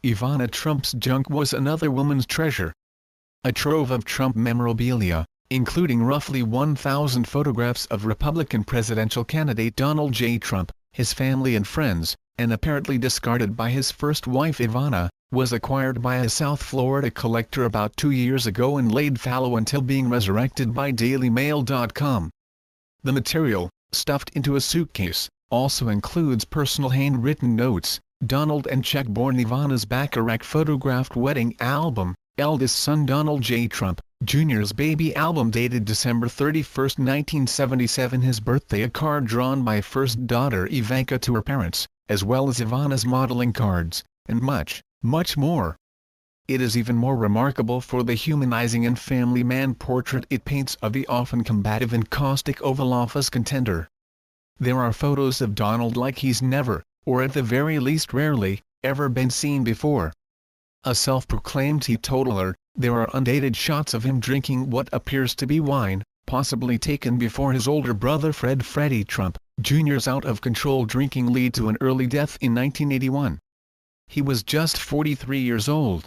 Ivana Trump's junk was another woman's treasure. A trove of Trump memorabilia, including roughly 1,000 photographs of Republican presidential candidate Donald J. Trump, his family and friends, and apparently discarded by his first wife Ivana, was acquired by a South Florida collector about 2 years ago and laid fallow until being resurrected by DailyMail.com. The material, stuffed into a suitcase, also includes personal handwritten notes, Donald and Czech-born Ivana's Bacharach photographed wedding album, eldest son Donald J. Trump, Jr.'s baby album dated December 31, 1977, his birthday, a card drawn by first daughter Ivanka to her parents, as well as Ivana's modeling cards, and much, much more. It is even more remarkable for the humanizing and family man portrait it paints of the often combative and caustic Oval Office contender. There are photos of Donald like he's never, or at the very least rarely, ever been seen before. A self-proclaimed teetotaler, there are undated shots of him drinking what appears to be wine, possibly taken before his older brother Freddie Trump, Jr.'s out-of-control drinking led to an early death in 1981. He was just 43 years old.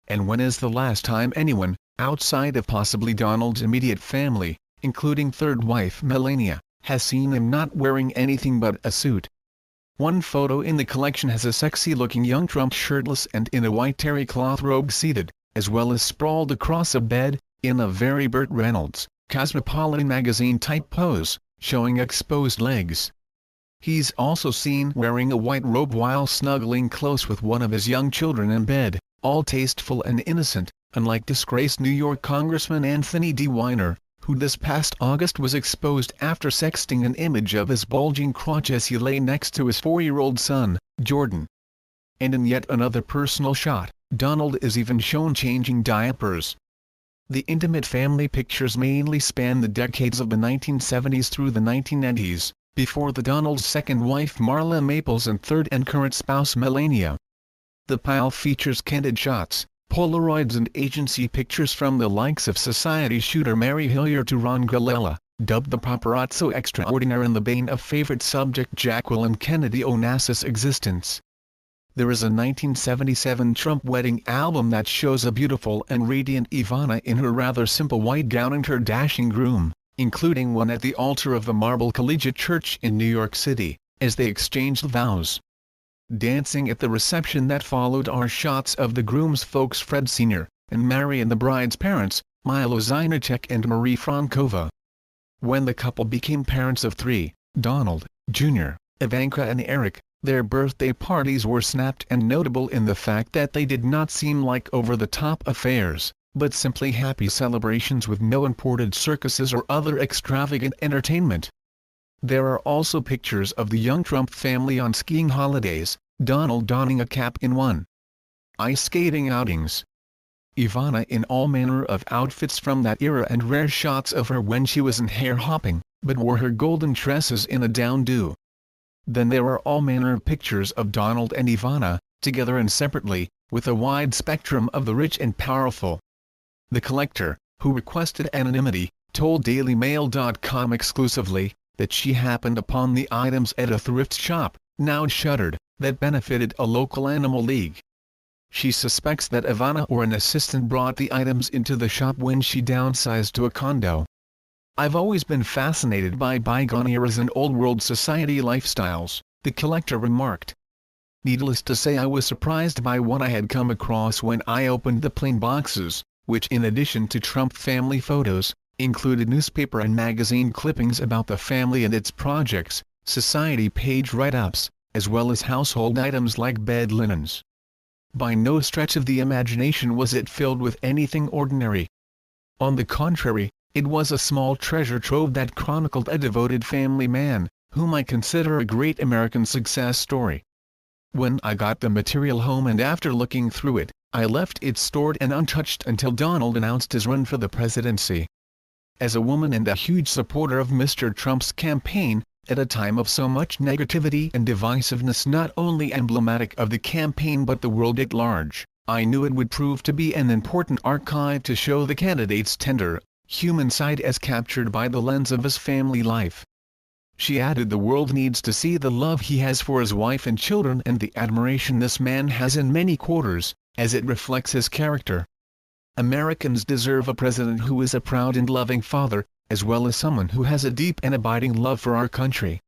And when is the last time anyone, outside of possibly Donald's immediate family, including third wife Melania, has seen him not wearing anything but a suit? One photo in the collection has a sexy-looking young Trump shirtless and in a white terry cloth robe seated, as well as sprawled across a bed, in a very Burt Reynolds, Cosmopolitan magazine-type pose, showing exposed legs. He's also seen wearing a white robe while snuggling close with one of his young children in bed, all tasteful and innocent, unlike disgraced New York Congressman Anthony D. Weiner, who this past August was exposed after sexting an image of his bulging crotch as he lay next to his 4-year-old son, Jordan. And in yet another personal shot, Donald is even shown changing diapers. The intimate family pictures mainly span the decades of the 1970s through the 1990s, before the Donald's second wife Marla Maples and third and current spouse Melania. The pile features candid shots, Polaroids and agency pictures from the likes of Society shooter Mary Hilliard to Ron Galella, dubbed the paparazzo extraordinaire and the bane of favorite subject Jacqueline Kennedy Onassis' existence. There is a 1977 Trump wedding album that shows a beautiful and radiant Ivana in her rather simple white gown and her dashing groom, including one at the altar of the Marble Collegiate Church in New York City, as they exchanged vows. Dancing at the reception that followed are shots of the groom's folks Fred Sr. and Mary and the bride's parents, Milo Zinacek and Marie Frankova. When the couple became parents of 3, Donald, Jr., Ivanka and Eric, their birthday parties were snapped and notable in the fact that they did not seem like over-the-top affairs, but simply happy celebrations with no imported circuses or other extravagant entertainment. There are also pictures of the young Trump family on skiing holidays, Donald donning a cap in one. Ice skating outings. Ivana in all manner of outfits from that era and rare shots of her when she wasn't hair hopping, but wore her golden tresses in a down-do. Then there are all manner of pictures of Donald and Ivana, together and separately, with a wide spectrum of the rich and powerful. The collector, who requested anonymity, told DailyMail.com exclusively that she happened upon the items at a thrift shop, now shuttered, that benefited a local animal league. She suspects that Ivana or an assistant brought the items into the shop when she downsized to a condo. "I've always been fascinated by bygone eras and old-world society lifestyles," the collector remarked. Needless to say, I was surprised by what I had come across when I opened the plain boxes, which in addition to Trump family photos, included newspaper and magazine clippings about the family and its projects, society page write-ups, as well as household items like bed linens. By no stretch of the imagination was it filled with anything ordinary. On the contrary, it was a small treasure trove that chronicled a devoted family man, whom I consider a great American success story. When I got the material home and after looking through it, I left it stored and untouched until Donald announced his run for the presidency. As a woman and a huge supporter of Mr. Trump's campaign, at a time of so much negativity and divisiveness not only emblematic of the campaign but the world at large, I knew it would prove to be an important archive to show the candidate's tender, human side as captured by the lens of his family life. She added, the world needs to see the love he has for his wife and children and the admiration this man has in many quarters, as it reflects his character. Americans deserve a president who is a proud and loving father, as well as someone who has a deep and abiding love for our country.